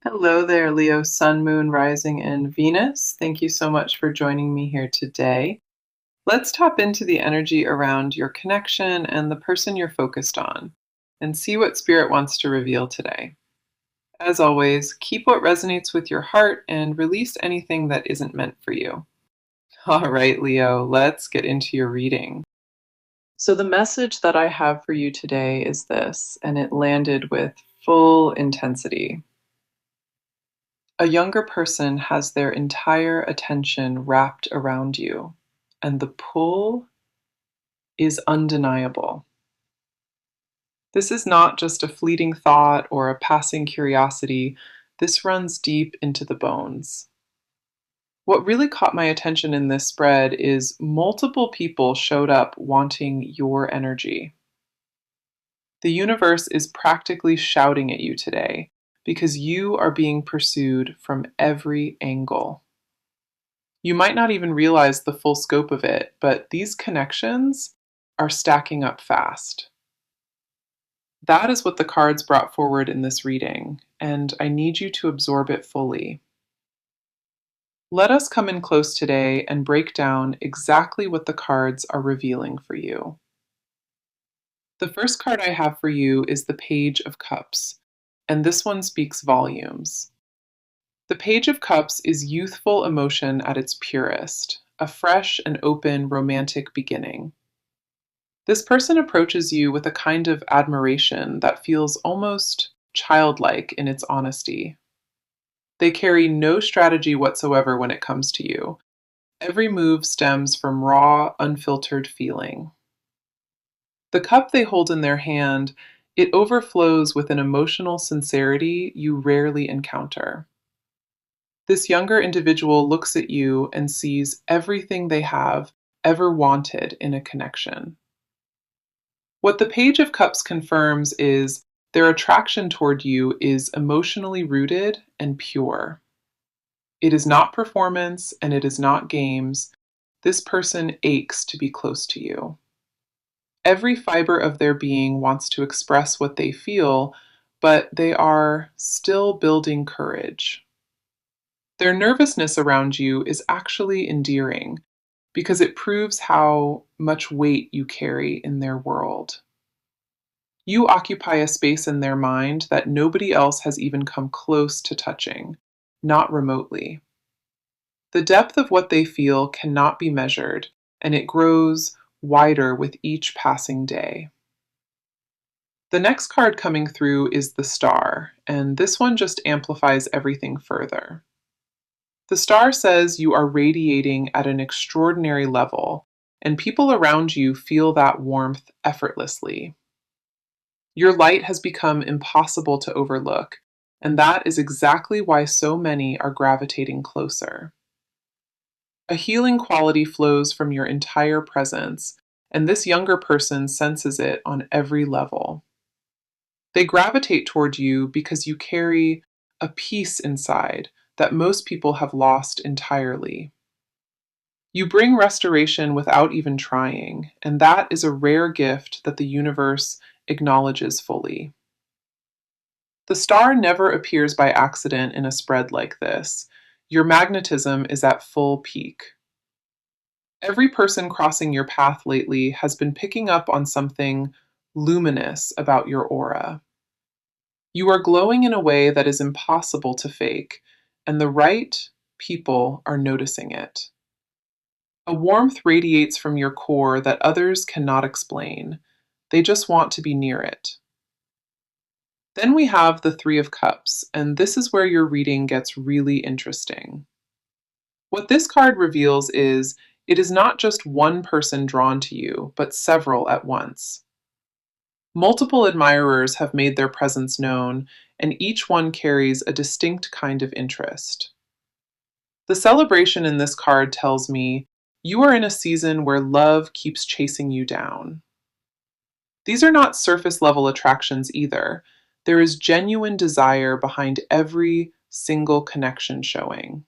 Hello there, Leo, Sun, Moon, Rising, and Venus. Thank you so much for joining me here today. Let's tap into the energy around your connection and the person you're focused on and see what Spirit wants to reveal today. As always, keep what resonates with your heart and release anything that isn't meant for you. All right, Leo, let's get into your reading. So, the message that I have for you today is this, and it landed with full intensity. A younger person has their entire attention wrapped around you, and the pull is undeniable. This is not just a fleeting thought or a passing curiosity, this runs deep into the bones. What really caught my attention in this spread is multiple people showed up wanting your energy. The universe is practically shouting at you today because you are being pursued from every angle. You might not even realize the full scope of it, but these connections are stacking up fast. That is what the cards brought forward in this reading, and I need you to absorb it fully. Let us come in close today and break down exactly what the cards are revealing for you. The first card I have for you is the Page of Cups, and this one speaks volumes. The Page of Cups is youthful emotion at its purest, a fresh and open romantic beginning. This person approaches you with a kind of admiration that feels almost childlike in its honesty. They carry no strategy whatsoever when it comes to you. Every move stems from raw, unfiltered feeling. The cup they hold in their hand, it overflows with an emotional sincerity you rarely encounter. This younger individual looks at you and sees everything they have ever wanted in a connection. What the Page of Cups confirms is their attraction toward you is emotionally rooted and pure. It is not performance and it is not games. This person aches to be close to you. Every fiber of their being wants to express what they feel, but they are still building courage. Their nervousness around you is actually endearing because it proves how much weight you carry in their world. You occupy a space in their mind that nobody else has even come close to touching, not remotely. The depth of what they feel cannot be measured, and it grows wider with each passing day. The next card coming through is the Star, and this one just amplifies everything further. The Star says you are radiating at an extraordinary level, and people around you feel that warmth effortlessly. Your light has become impossible to overlook, and that is exactly why so many are gravitating closer. A healing quality flows from your entire presence, and this younger person senses it on every level. They gravitate toward you because you carry a peace inside that most people have lost entirely. You bring restoration without even trying, and that is a rare gift that the universe acknowledges fully. The Star never appears by accident in a spread like this. Your magnetism is at full peak. Every person crossing your path lately has been picking up on something luminous about your aura. You are glowing in a way that is impossible to fake, and the right people are noticing it. A warmth radiates from your core that others cannot explain. They just want to be near it. Then we have the Three of Cups, and this is where your reading gets really interesting. What this card reveals is it is not just one person drawn to you, but several at once. Multiple admirers have made their presence known, and each one carries a distinct kind of interest. The celebration in this card tells me you are in a season where love keeps chasing you down. These are not surface level attractions either. There is genuine desire behind every single connection showing.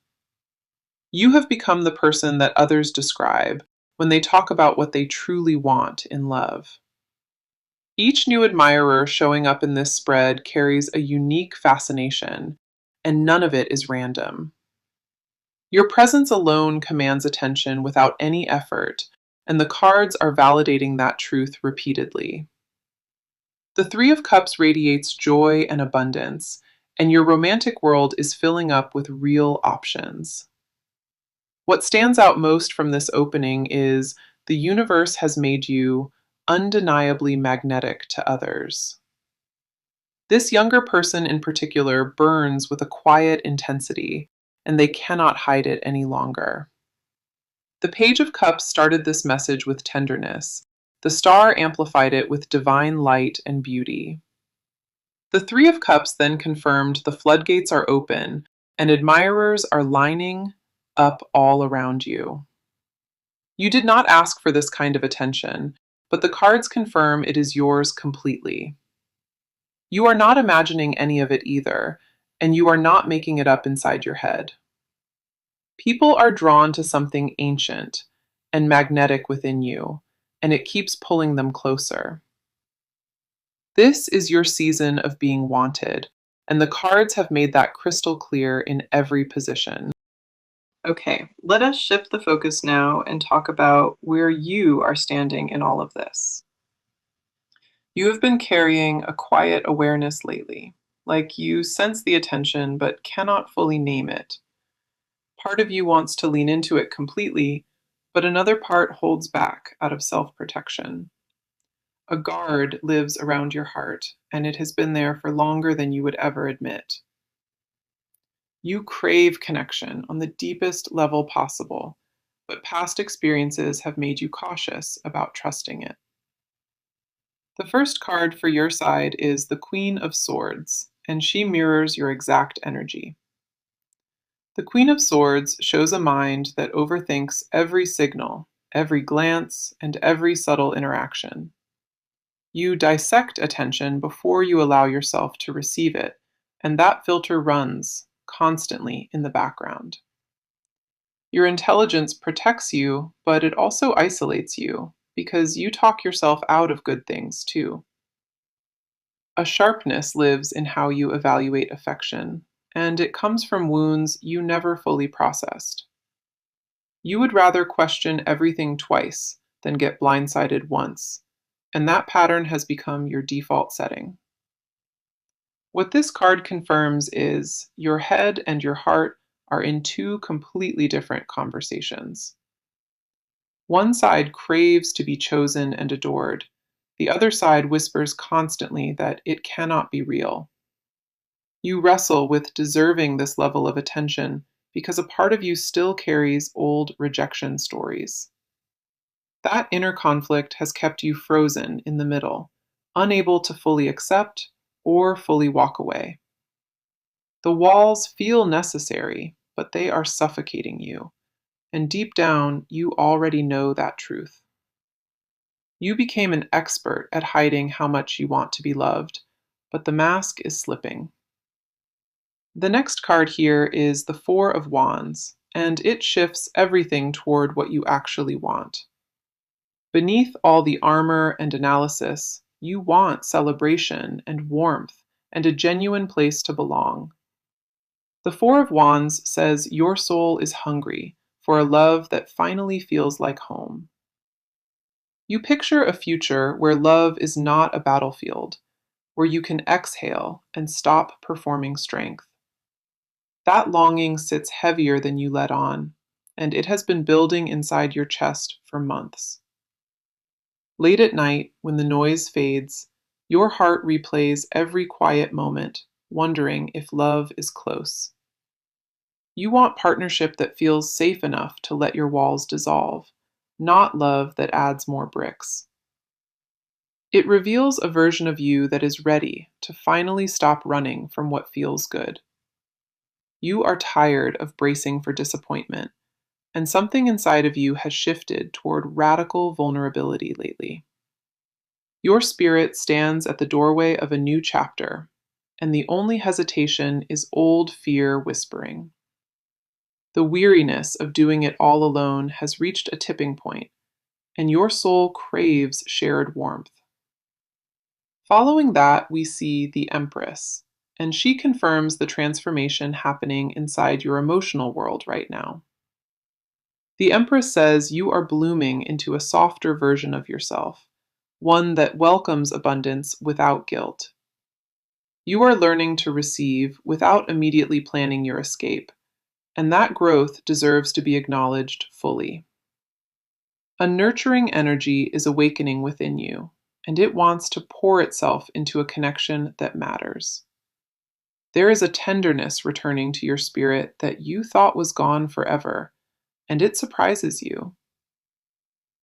You have become the person that others describe when they talk about what they truly want in love. Each new admirer showing up in this spread carries a unique fascination, and none of it is random. Your presence alone commands attention without any effort, and the cards are validating that truth repeatedly. The Three of Cups radiates joy and abundance, and your romantic world is filling up with real options. What stands out most from this opening is the universe has made you undeniably magnetic to others. This younger person in particular burns with a quiet intensity, and they cannot hide it any longer. The Page of Cups started this message with tenderness. The star amplified it with divine light and beauty. The Three of Cups then confirmed the floodgates are open, and admirers are lining up all around you. You did not ask for this kind of attention, but the cards confirm it is yours completely. You are not imagining any of it either, and you are not making it up inside your head. People are drawn to something ancient and magnetic within you, and it keeps pulling them closer. This is your season of being wanted, and the cards have made that crystal clear in every position. Okay, let us shift the focus now and talk about where you are standing in all of this. You have been carrying a quiet awareness lately, like you sense the attention but cannot fully name it. Part of you wants to lean into it completely, but another part holds back out of self protection. A guard lives around your heart, and it has been there for longer than you would ever admit. You crave connection on the deepest level possible, but past experiences have made you cautious about trusting it. The first card for your side is the Queen of Swords, and she mirrors your exact energy. The Queen of Swords shows a mind that overthinks every signal, every glance, and every subtle interaction. You dissect attention before you allow yourself to receive it, and that filter runs constantly in the background. Your intelligence protects you, but it also isolates you because you talk yourself out of good things too. A sharpness lives in how you evaluate affection, and it comes from wounds you never fully processed. You would rather question everything twice than get blindsided once, and that pattern has become your default setting. What this card confirms is your head and your heart are in two completely different conversations. One side craves to be chosen and adored. The other side whispers constantly that it cannot be real. You wrestle with deserving this level of attention because a part of you still carries old rejection stories. That inner conflict has kept you frozen in the middle, unable to fully accept or fully walk away. The walls feel necessary, but they are suffocating you, and deep down, you already know that truth. You became an expert at hiding how much you want to be loved, but the mask is slipping. The next card here is the Four of Wands, and it shifts everything toward what you actually want. Beneath all the armor and analysis, you want celebration and warmth and a genuine place to belong. The Four of Wands says your soul is hungry for a love that finally feels like home. You picture a future where love is not a battlefield, where you can exhale and stop performing strength. That longing sits heavier than you let on, and it has been building inside your chest for months. Late at night, when the noise fades, your heart replays every quiet moment, wondering if love is close. You want partnership that feels safe enough to let your walls dissolve, not love that adds more bricks. It reveals a version of you that is ready to finally stop running from what feels good. You are tired of bracing for disappointment, and something inside of you has shifted toward radical vulnerability lately. Your spirit stands at the doorway of a new chapter, and the only hesitation is old fear whispering. The weariness of doing it all alone has reached a tipping point, and your soul craves shared warmth. Following that, we see the Empress, and she confirms the transformation happening inside your emotional world right now. The Empress says you are blooming into a softer version of yourself, one that welcomes abundance without guilt. You are learning to receive without immediately planning your escape, and that growth deserves to be acknowledged fully. A nurturing energy is awakening within you, and it wants to pour itself into a connection that matters. There is a tenderness returning to your spirit that you thought was gone forever, and it surprises you.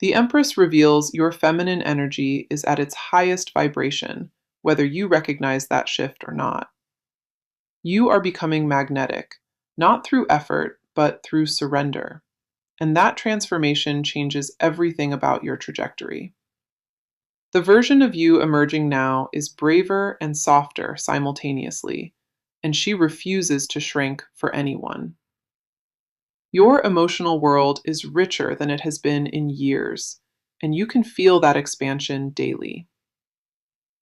The Empress reveals your feminine energy is at its highest vibration, whether you recognize that shift or not. You are becoming magnetic, not through effort, but through surrender. And that transformation changes everything about your trajectory. The version of you emerging now is braver and softer simultaneously, and she refuses to shrink for anyone. Your emotional world is richer than it has been in years, and you can feel that expansion daily.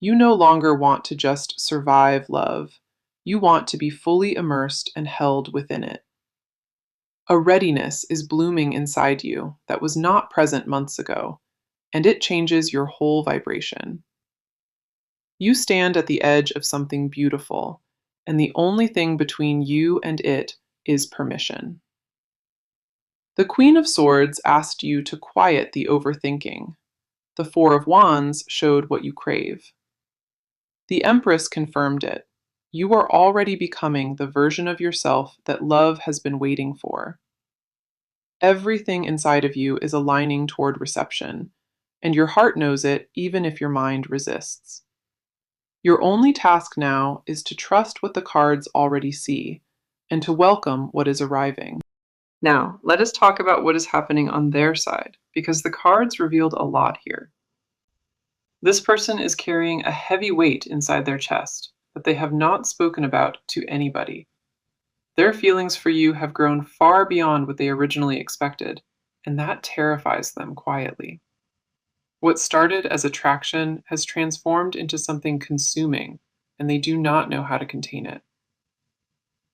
You no longer want to just survive love. You want to be fully immersed and held within it. A readiness is blooming inside you that was not present months ago, and it changes your whole vibration. You stand at the edge of something beautiful, and the only thing between you and it is permission. The Queen of Swords asked you to quiet the overthinking. The Four of Wands showed what you crave. The Empress confirmed it. You are already becoming the version of yourself that love has been waiting for. Everything inside of you is aligning toward reception, and your heart knows it even if your mind resists. Your only task now is to trust what the cards already see and to welcome what is arriving. Now, let us talk about what is happening on their side, because the cards revealed a lot here. This person is carrying a heavy weight inside their chest that they have not spoken about to anybody. Their feelings for you have grown far beyond what they originally expected, and that terrifies them quietly. What started as attraction has transformed into something consuming, and they do not know how to contain it.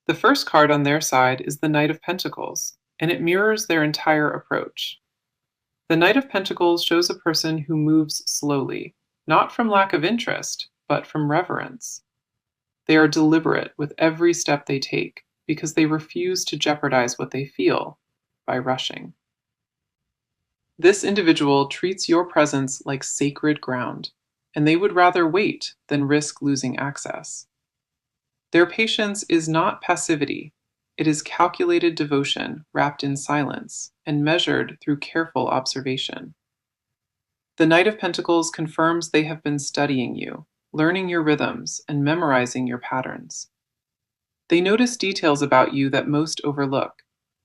The first card on their side is the Knight of Pentacles, and it mirrors their entire approach. The Knight of Pentacles shows a person who moves slowly, not from lack of interest, but from reverence. They are deliberate with every step they take because they refuse to jeopardize what they feel by rushing. This individual treats your presence like sacred ground, and they would rather wait than risk losing access. Their patience is not passivity, it is calculated devotion wrapped in silence and measured through careful observation. The Knight of Pentacles confirms they have been studying you, learning your rhythms, and memorizing your patterns. They notice details about you that most overlook,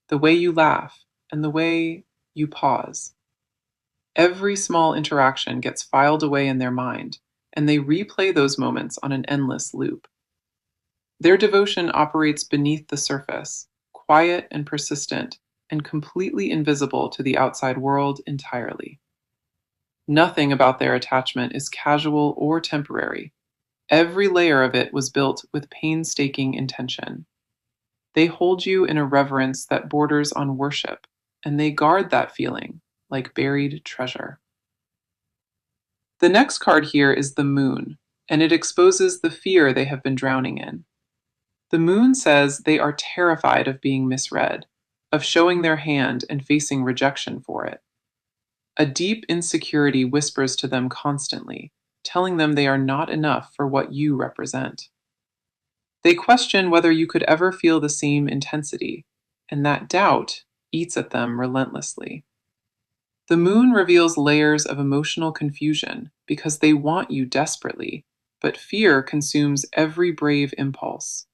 the way you laugh and the way you pause. Every small interaction gets filed away in their mind, and they replay those moments on an endless loop. Their devotion operates beneath the surface, quiet and persistent, and completely invisible to the outside world entirely. Nothing about their attachment is casual or temporary. Every layer of it was built with painstaking intention. They hold you in a reverence that borders on worship, and they guard that feeling like buried treasure. The next card here is the Moon, and it exposes the fear they have been drowning in. The Moon says they are terrified of being misread, of showing their hand and facing rejection for it. A deep insecurity whispers to them constantly, telling them they are not enough for what you represent. They question whether you could ever feel the same intensity, and that doubt eats at them relentlessly. The Moon reveals layers of emotional confusion because they want you desperately, but fear consumes every brave impulse.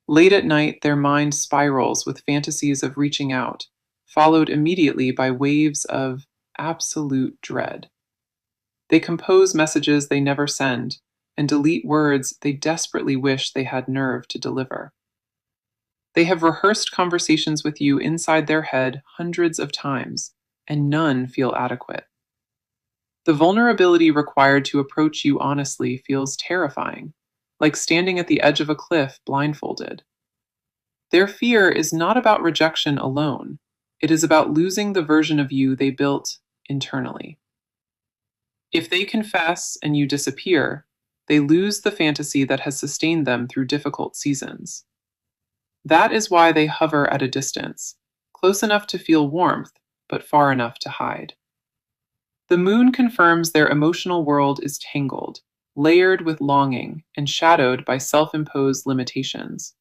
Late at night, their mind spirals with fantasies of reaching out, followed immediately by waves of absolute dread. They compose messages they never send and delete words they desperately wish they had nerve to deliver. They have rehearsed conversations with you inside their head hundreds of times, and none feel adequate. The vulnerability required to approach you honestly feels terrifying, like standing at the edge of a cliff blindfolded. Their fear is not about rejection alone, it is about losing the version of you they built internally. If they confess and you disappear, they lose the fantasy that has sustained them through difficult seasons. That is why they hover at a distance, close enough to feel warmth, but far enough to hide. The moon confirms their emotional world is tangled, layered with longing, and shadowed by self-imposed limitations.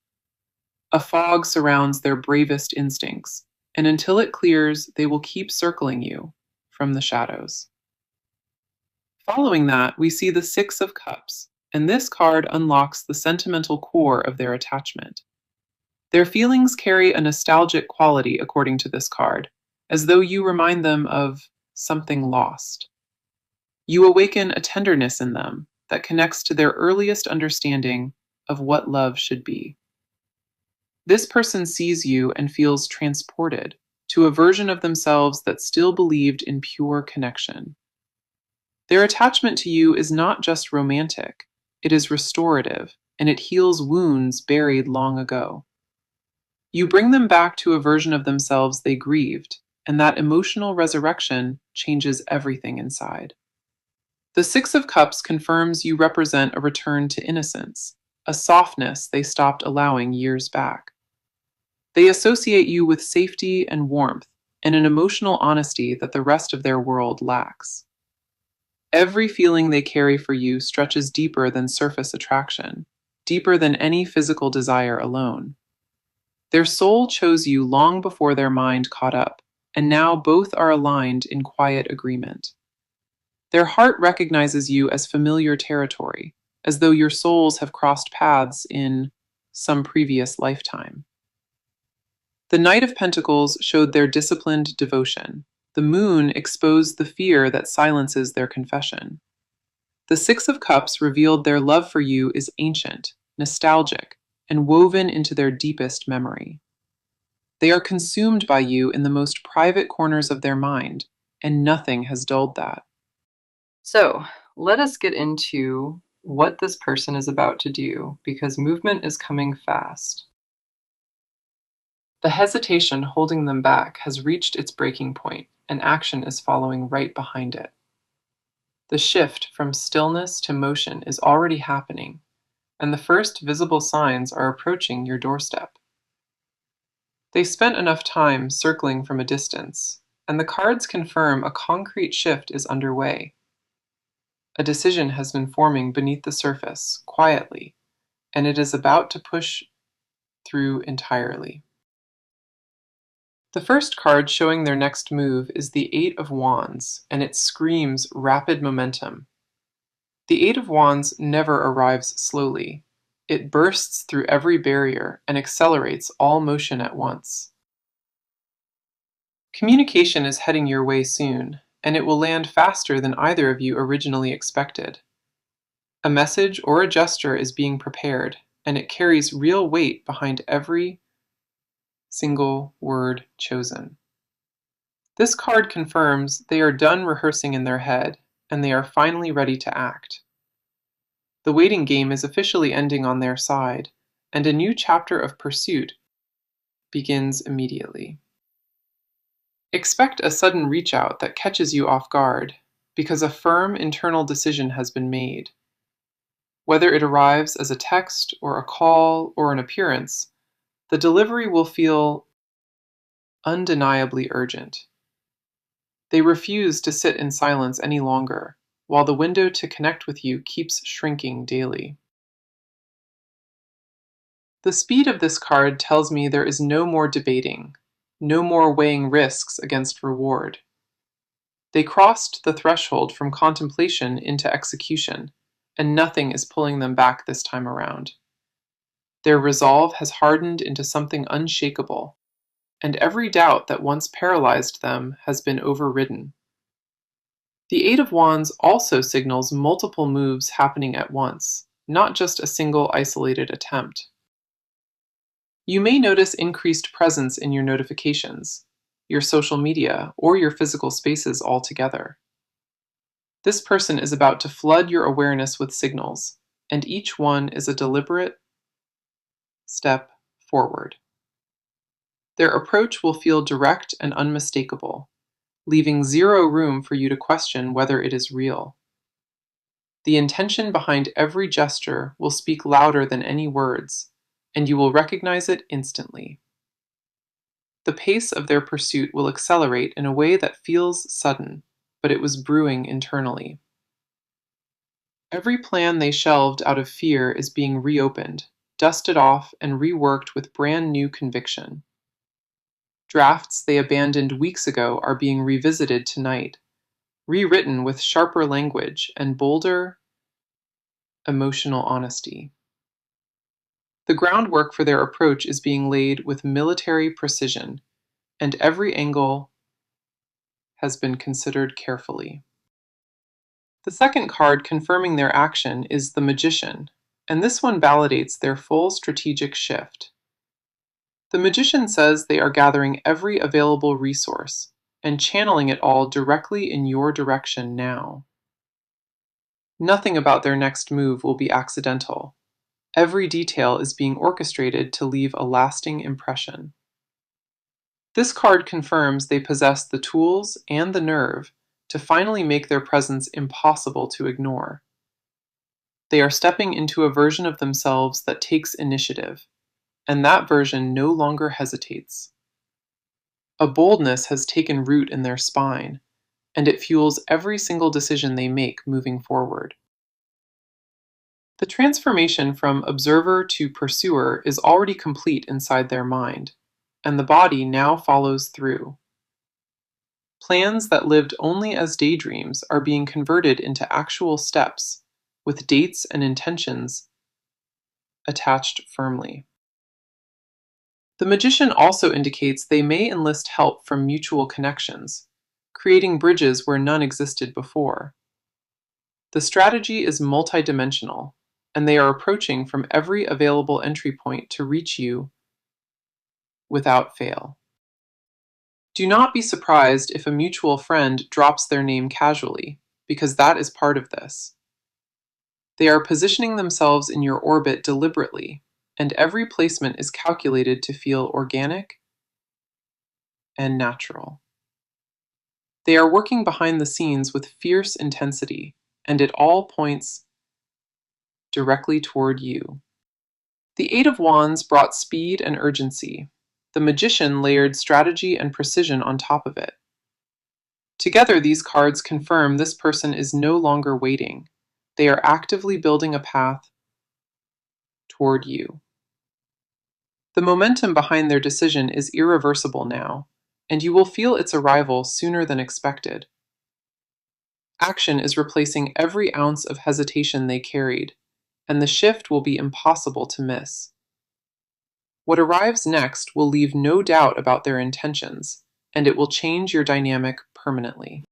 A fog surrounds their bravest instincts, and until it clears, they will keep circling you from the shadows. Following that, we see the Six of Cups, and this card unlocks the sentimental core of their attachment. Their feelings carry a nostalgic quality, according to this card, as though you remind them of something lost. You awaken a tenderness in them that connects to their earliest understanding of what love should be. This person sees you and feels transported to a version of themselves that still believed in pure connection. Their attachment to you is not just romantic, it is restorative, and it heals wounds buried long ago. You bring them back to a version of themselves they grieved, and that emotional resurrection changes everything inside. The Six of Cups confirms you represent a return to innocence, a softness they stopped allowing years back. They associate you with safety and warmth, and an emotional honesty that the rest of their world lacks. Every feeling they carry for you stretches deeper than surface attraction, deeper than any physical desire alone. Their soul chose you long before their mind caught up, and now both are aligned in quiet agreement. Their heart recognizes you as familiar territory, as though your souls have crossed paths in some previous lifetime. The Knight of Pentacles showed their disciplined devotion. The moon exposed the fear that silences their confession. The Six of Cups revealed their love for you is ancient, nostalgic, and woven into their deepest memory. They are consumed by you in the most private corners of their mind, and nothing has dulled that. So, let us get into what this person is about to do, because movement is coming fast. The hesitation holding them back has reached its breaking point, and action is following right behind it. The shift from stillness to motion is already happening, and the first visible signs are approaching your doorstep. They spent enough time circling from a distance, and the cards confirm a concrete shift is underway. A decision has been forming beneath the surface, quietly, and it is about to push through entirely. The first card showing their next move is the Eight of Wands, and it screams rapid momentum. The Eight of Wands never arrives slowly. It bursts through every barrier and accelerates all motion at once. Communication is heading your way soon, and it will land faster than either of you originally expected. A message or a gesture is being prepared, and it carries real weight behind every single word chosen. This card confirms they are done rehearsing in their head, and they are finally ready to act. The waiting game is officially ending on their side, and a new chapter of pursuit begins immediately. Expect a sudden reach out that catches you off guard, because a firm internal decision has been made. Whether it arrives as a text or a call or an appearance, the delivery will feel undeniably urgent. They refuse to sit in silence any longer, while the window to connect with you keeps shrinking daily. The speed of this card tells me there is no more debating, no more weighing risks against reward. They crossed the threshold from contemplation into execution, and nothing is pulling them back this time around. Their resolve has hardened into something unshakable, and every doubt that once paralyzed them has been overridden. The Eight of Wands also signals multiple moves happening at once, not just a single isolated attempt. You may notice increased presence in your notifications, your social media, or your physical spaces altogether. This person is about to flood your awareness with signals, and each one is a deliberate step forward. Their approach will feel direct and unmistakable, leaving zero room for you to question whether it is real. The intention behind every gesture will speak louder than any words, and you will recognize it instantly. The pace of their pursuit will accelerate in a way that feels sudden, but it was brewing internally. Every plan they shelved out of fear is being reopened, dusted off, and reworked with brand new conviction. Drafts they abandoned weeks ago are being revisited tonight, rewritten with sharper language and bolder emotional honesty. The groundwork for their approach is being laid with military precision, and every angle has been considered carefully. The second card confirming their action is the Magician, and this one validates their full strategic shift. The Magician says they are gathering every available resource and channeling it all directly in your direction now. Nothing about their next move will be accidental. Every detail is being orchestrated to leave a lasting impression. This card confirms they possess the tools and the nerve to finally make their presence impossible to ignore. They are stepping into a version of themselves that takes initiative, and that version no longer hesitates. A boldness has taken root in their spine, and it fuels every single decision they make moving forward. The transformation from observer to pursuer is already complete inside their mind, and the body now follows through. Plans that lived only as daydreams are being converted into actual steps, with dates and intentions attached firmly. The Magician also indicates they may enlist help from mutual connections, creating bridges where none existed before. The strategy is multidimensional, and they are approaching from every available entry point to reach you without fail. Do not be surprised if a mutual friend drops their name casually, because that is part of this. They are positioning themselves in your orbit deliberately, and every placement is calculated to feel organic and natural. They are working behind the scenes with fierce intensity, and it all points directly toward you. The Eight of Wands brought speed and urgency. The Magician layered strategy and precision on top of it. Together, these cards confirm this person is no longer waiting. They are actively building a path toward you. The momentum behind their decision is irreversible now, and you will feel its arrival sooner than expected. Action is replacing every ounce of hesitation they carried, and the shift will be impossible to miss. What arrives next will leave no doubt about their intentions, and it will change your dynamic permanently.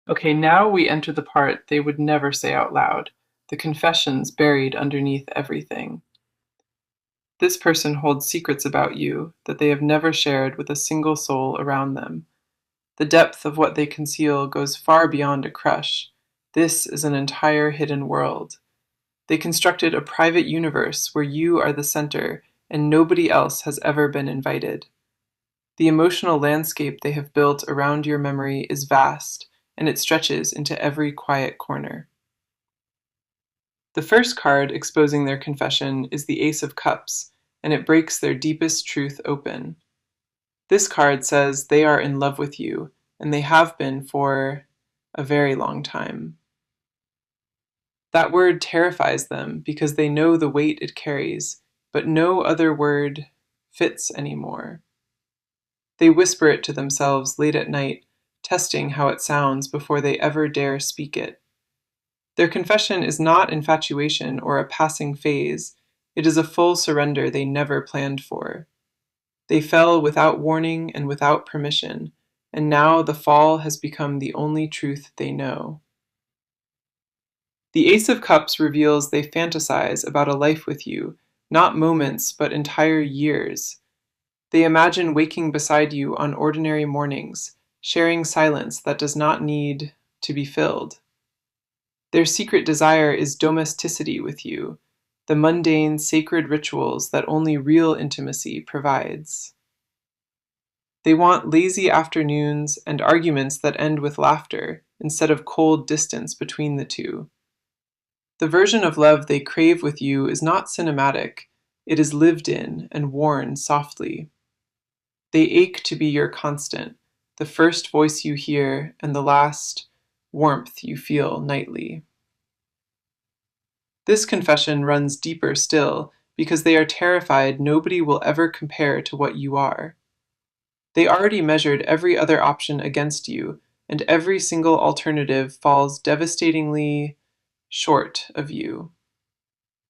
Okay, now we enter the part they would never say out loud, the confessions buried underneath everything. This person holds secrets about you that they have never shared with a single soul around them. The depth of what they conceal goes far beyond a crush. This is an entire hidden world. They constructed a private universe where you are the center and nobody else has ever been invited. The emotional landscape they have built around your memory is vast, and it stretches into every quiet corner. The first card exposing their confession is the Ace of Cups, and it breaks their deepest truth open. This card says they are in love with you, and they have been for a very long time. That word terrifies them because they know the weight it carries, but no other word fits anymore. They whisper it to themselves late at night, testing how it sounds before they ever dare speak it. Their confession is not infatuation or a passing phase. It is a full surrender they never planned for. They fell without warning and without permission, and now the fall has become the only truth they know. The Ace of Cups reveals they fantasize about a life with you, not moments, but entire years. They imagine waking beside you on ordinary mornings, sharing silence that does not need to be filled. Their secret desire is domesticity with you, the mundane, sacred rituals that only real intimacy provides. They want lazy afternoons and arguments that end with laughter instead of cold distance between the two. The version of love they crave with you is not cinematic, it is lived in and worn softly. They ache to be your constant, the first voice you hear and the last warmth you feel nightly. This confession runs deeper still because they are terrified nobody will ever compare to what you are. They already measured every other option against you, and every single alternative falls devastatingly short of you.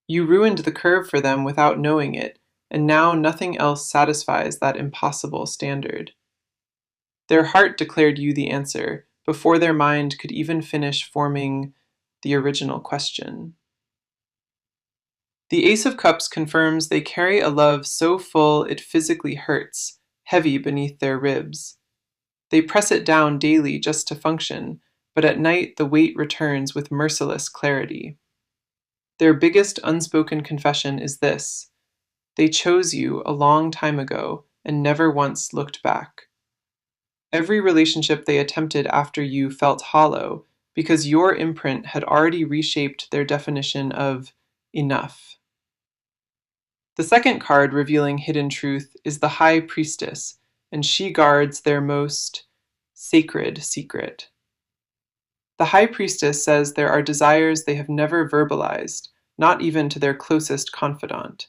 You ruined the curve for them without knowing it, and now nothing else satisfies that impossible standard. Their heart declared you the answer before their mind could even finish forming the original question. The Ace of Cups confirms they carry a love so full it physically hurts, heavy beneath their ribs. They press it down daily just to function, but at night the weight returns with merciless clarity. Their biggest unspoken confession is this: they chose you a long time ago and never once looked back. Every relationship they attempted after you felt hollow because your imprint had already reshaped their definition of enough. The second card revealing hidden truth is the High Priestess, and she guards their most sacred secret. The High Priestess says there are desires they have never verbalized, not even to their closest confidant.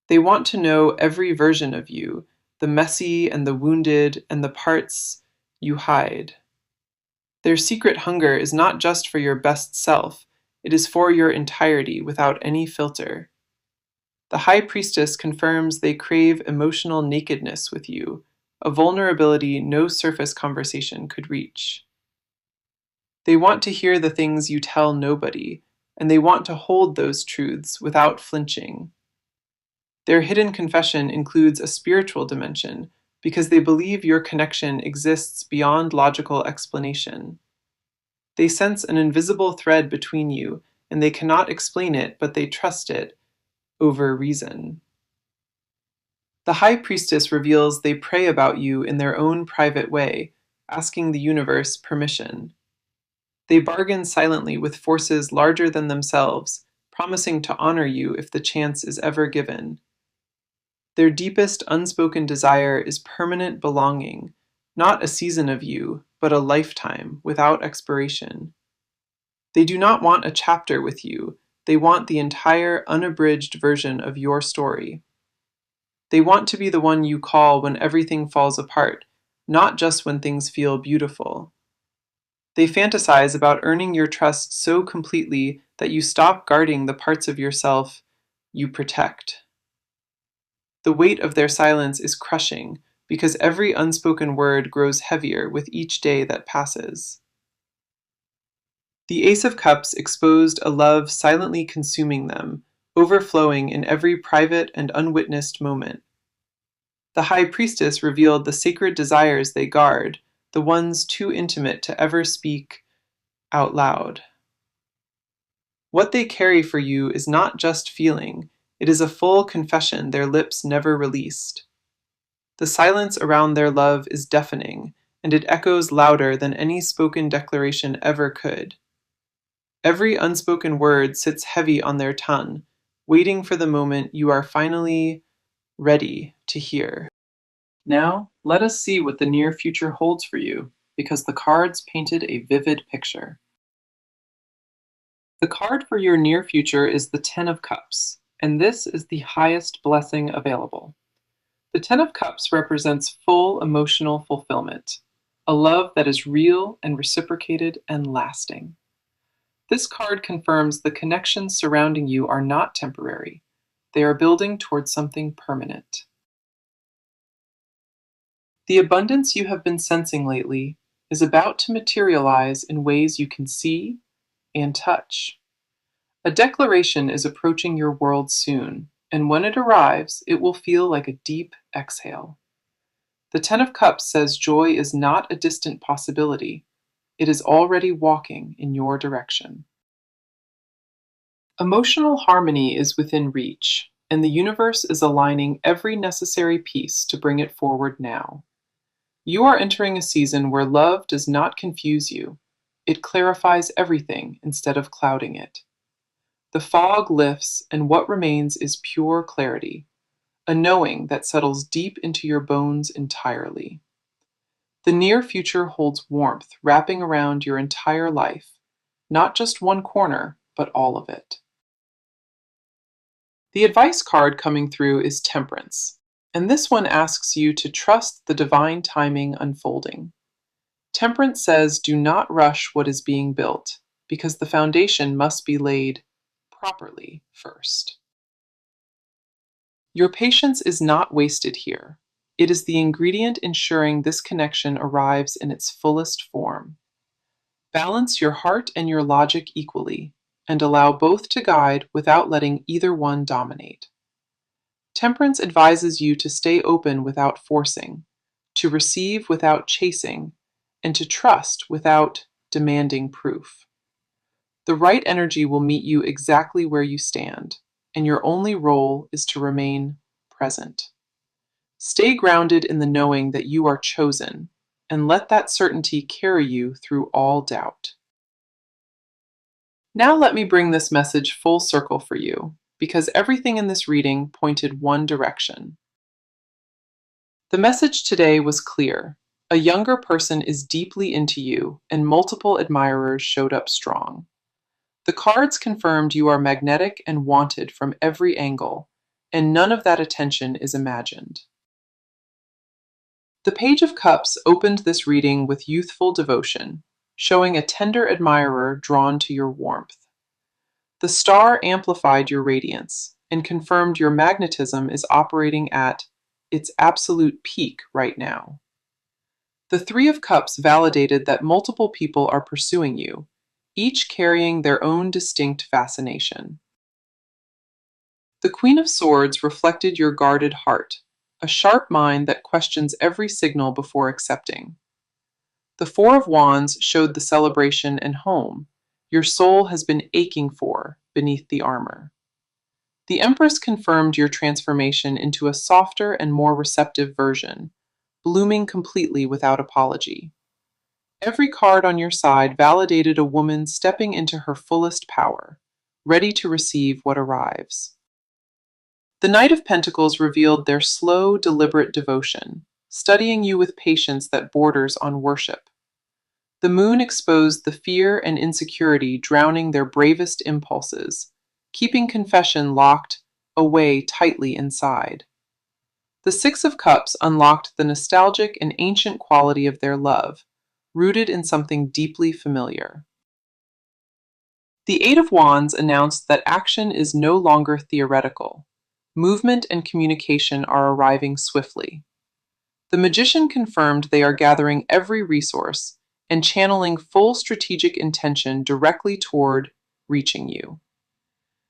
They want to know every version of you, the messy and the wounded and the parts you hide. Their secret hunger is not just for your best self, it is for your entirety without any filter. The High Priestess confirms they crave emotional nakedness with you, a vulnerability no surface conversation could reach. They want to hear the things you tell nobody, and they want to hold those truths without flinching. Their hidden confession includes a spiritual dimension because they believe your connection exists beyond logical explanation. They sense an invisible thread between you, and they cannot explain it, but they trust it over reason. The High Priestess reveals they pray about you in their own private way, asking the universe permission. They bargain silently with forces larger than themselves, promising to honor you if the chance is ever given. Their deepest unspoken desire is permanent belonging, not a season of you, but a lifetime without expiration. They do not want a chapter with you, they want the entire unabridged version of your story. They want to be the one you call when everything falls apart, not just when things feel beautiful. They fantasize about earning your trust so completely that you stop guarding the parts of yourself you protect. The weight of their silence is crushing because every unspoken word grows heavier with each day that passes. The Ace of Cups exposed a love silently consuming them, overflowing in every private and unwitnessed moment. The High Priestess revealed the sacred desires they guard, the ones too intimate to ever speak out loud. What they carry for you is not just feeling, it is a full confession their lips never released. The silence around their love is deafening, and it echoes louder than any spoken declaration ever could. Every unspoken word sits heavy on their tongue, waiting for the moment you are finally ready to hear. Now, let us see what the near future holds for you, because the cards painted a vivid picture. The card for your near future is the Ten of Cups, and this is the highest blessing available. The Ten of Cups represents full emotional fulfillment, a love that is real and reciprocated and lasting. This card confirms the connections surrounding you are not temporary. They are building towards something permanent. The abundance you have been sensing lately is about to materialize in ways you can see and touch. A declaration is approaching your world soon, and when it arrives, it will feel like a deep exhale. The Ten of Cups says joy is not a distant possibility. It is already walking in your direction. Emotional harmony is within reach, and the universe is aligning every necessary piece to bring it forward now. You are entering a season where love does not confuse you. It clarifies everything instead of clouding it. The fog lifts, and what remains is pure clarity, a knowing that settles deep into your bones entirely. The near future holds warmth wrapping around your entire life, not just one corner, but all of it. The advice card coming through is Temperance, and this one asks you to trust the divine timing unfolding. Temperance says do not rush what is being built, because the foundation must be laid properly first. Your patience is not wasted here. It is the ingredient ensuring this connection arrives in its fullest form. Balance your heart and your logic equally, and allow both to guide without letting either one dominate. Temperance advises you to stay open without forcing, to receive without chasing, and to trust without demanding proof. The right energy will meet you exactly where you stand, and your only role is to remain present. Stay grounded in the knowing that you are chosen, and let that certainty carry you through all doubt. Now let me bring this message full circle for you, because everything in this reading pointed one direction. The message today was clear. A younger person is deeply into you, and multiple admirers showed up strong. The cards confirmed you are magnetic and wanted from every angle, and none of that attention is imagined. The Page of Cups opened this reading with youthful devotion, showing a tender admirer drawn to your warmth. The star amplified your radiance and confirmed your magnetism is operating at its absolute peak right now. The Three of Cups validated that multiple people are pursuing you, each carrying their own distinct fascination. The Queen of Swords reflected your guarded heart, a sharp mind that questions every signal before accepting. The Four of Wands showed the celebration and home your soul has been aching for beneath the armor. The Empress confirmed your transformation into a softer and more receptive version, blooming completely without apology. Every card on your side validated a woman stepping into her fullest power, ready to receive what arrives. The Knight of Pentacles revealed their slow, deliberate devotion, studying you with patience that borders on worship. The Moon exposed the fear and insecurity drowning their bravest impulses, keeping confession locked away tightly inside. The Six of Cups unlocked the nostalgic and ancient quality of their love, rooted in something deeply familiar. The Eight of Wands announced that action is no longer theoretical. Movement and communication are arriving swiftly. The Magician confirmed they are gathering every resource and channeling full strategic intention directly toward reaching you.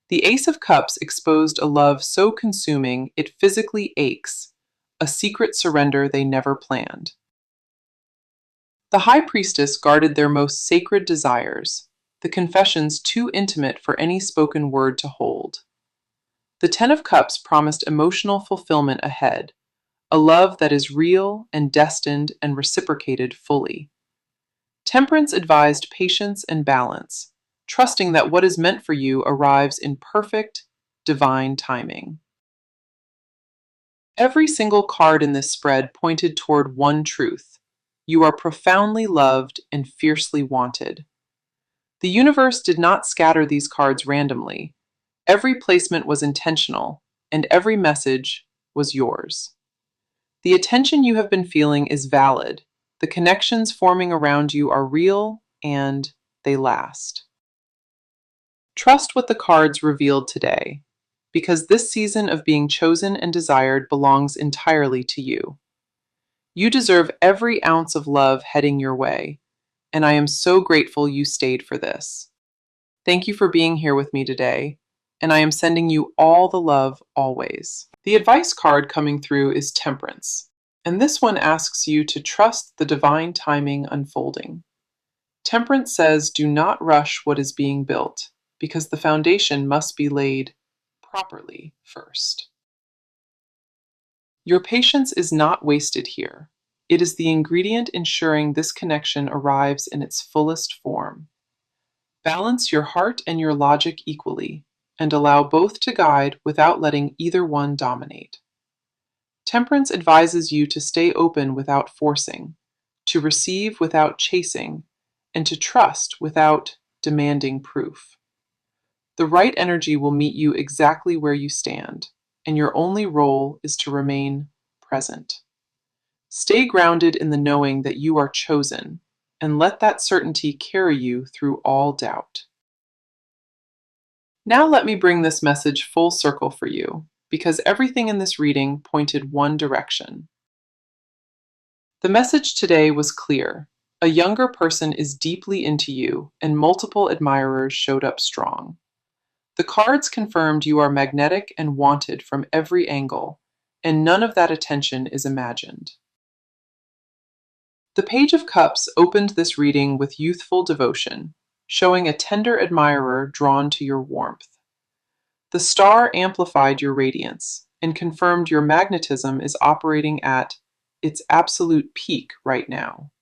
The Ace of Cups exposed a love so consuming it physically aches, a secret surrender they never planned. The High Priestess guarded their most sacred desires, the confessions too intimate for any spoken word to hold. The Ten of Cups promised emotional fulfillment ahead, a love that is real and destined and reciprocated fully. Temperance advised patience and balance, trusting that what is meant for you arrives in perfect, divine timing. Every single card in this spread pointed toward one truth. You are profoundly loved and fiercely wanted. The universe did not scatter these cards randomly. Every placement was intentional, and every message was yours. The attention you have been feeling is valid. The connections forming around you are real, and they last. Trust what the cards revealed today, because this season of being chosen and desired belongs entirely to you. You deserve every ounce of love heading your way, and I am so grateful you stayed for this. Thank you for being here with me today, and I am sending you all the love always. The advice card coming through is Temperance, and this one asks you to trust the divine timing unfolding. Temperance says do not rush what is being built, because the foundation must be laid properly first. Your patience is not wasted here. It is the ingredient ensuring this connection arrives in its fullest form. Balance your heart and your logic equally, and allow both to guide without letting either one dominate. Temperance advises you to stay open without forcing, to receive without chasing, and to trust without demanding proof. The right energy will meet you exactly where you stand, and your only role is to remain present. Stay grounded in the knowing that you are chosen, and let that certainty carry you through all doubt. Now let me bring this message full circle for you, because everything in this reading pointed one direction. The message today was clear. A younger person is deeply into you, and multiple admirers showed up strong. The cards confirmed you are magnetic and wanted from every angle, and none of that attention is imagined. The Page of Cups opened this reading with youthful devotion, showing a tender admirer drawn to your warmth. The star amplified your radiance and confirmed your magnetism is operating at its absolute peak right now.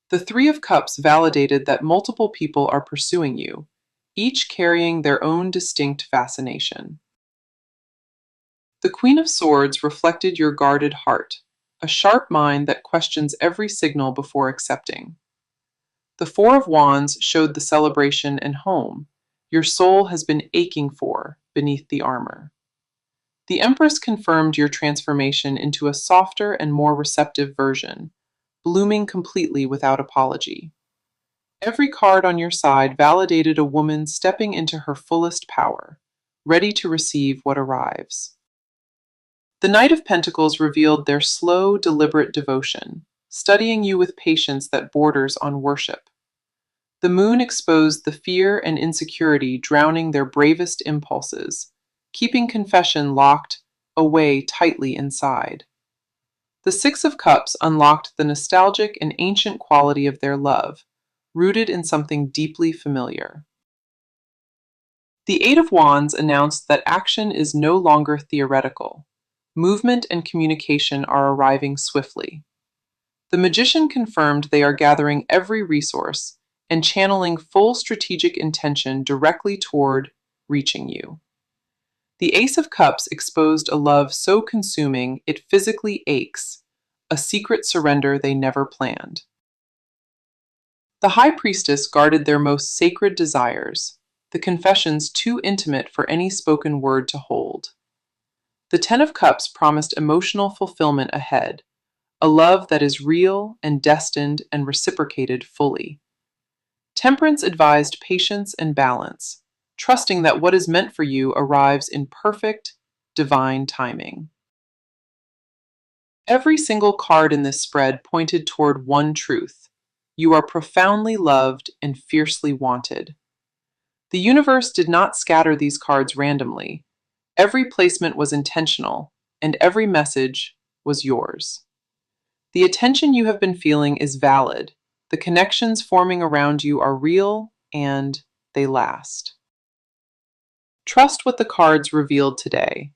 The Three of Cups validated that multiple people are pursuing you, each carrying their own distinct fascination. The Queen of Swords reflected your guarded heart, a sharp mind that questions every signal before accepting. The Four of Wands showed the celebration and home your soul has been aching for beneath the armor. The Empress confirmed your transformation into a softer and more receptive version, blooming completely without apology. Every card on your side validated a woman stepping into her fullest power, ready to receive what arrives. The Knight of Pentacles revealed their slow, deliberate devotion, studying you with patience that borders on worship. The Moon exposed the fear and insecurity drowning their bravest impulses, keeping confession locked away tightly inside. The Six of Cups unlocked the nostalgic and ancient quality of their love, rooted in something deeply familiar. The Eight of Wands announced that action is no longer theoretical. Movement and communication are arriving swiftly. The Magician confirmed they are gathering every resource and channeling full strategic intention directly toward reaching you. The Ace of Cups exposed a love so consuming it physically aches, a secret surrender they never planned. The High Priestess guarded their most sacred desires, the confessions too intimate for any spoken word to hold. The Ten of Cups promised emotional fulfillment ahead, a love that is real and destined and reciprocated fully. Temperance advised patience and balance, trusting that what is meant for you arrives in perfect, divine timing. Every single card in this spread pointed toward one truth. You are profoundly loved and fiercely wanted. The universe did not scatter these cards randomly. Every placement was intentional, and every message was yours. The attention you have been feeling is valid. The connections forming around you are real, and they last. Trust what the cards revealed today,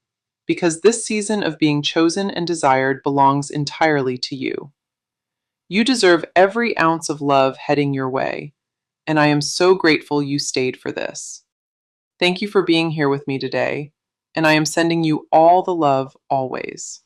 because this season of being chosen and desired belongs entirely to you. You deserve every ounce of love heading your way, and I am so grateful you stayed for this. Thank you for being here with me today, and I am sending you all the love always.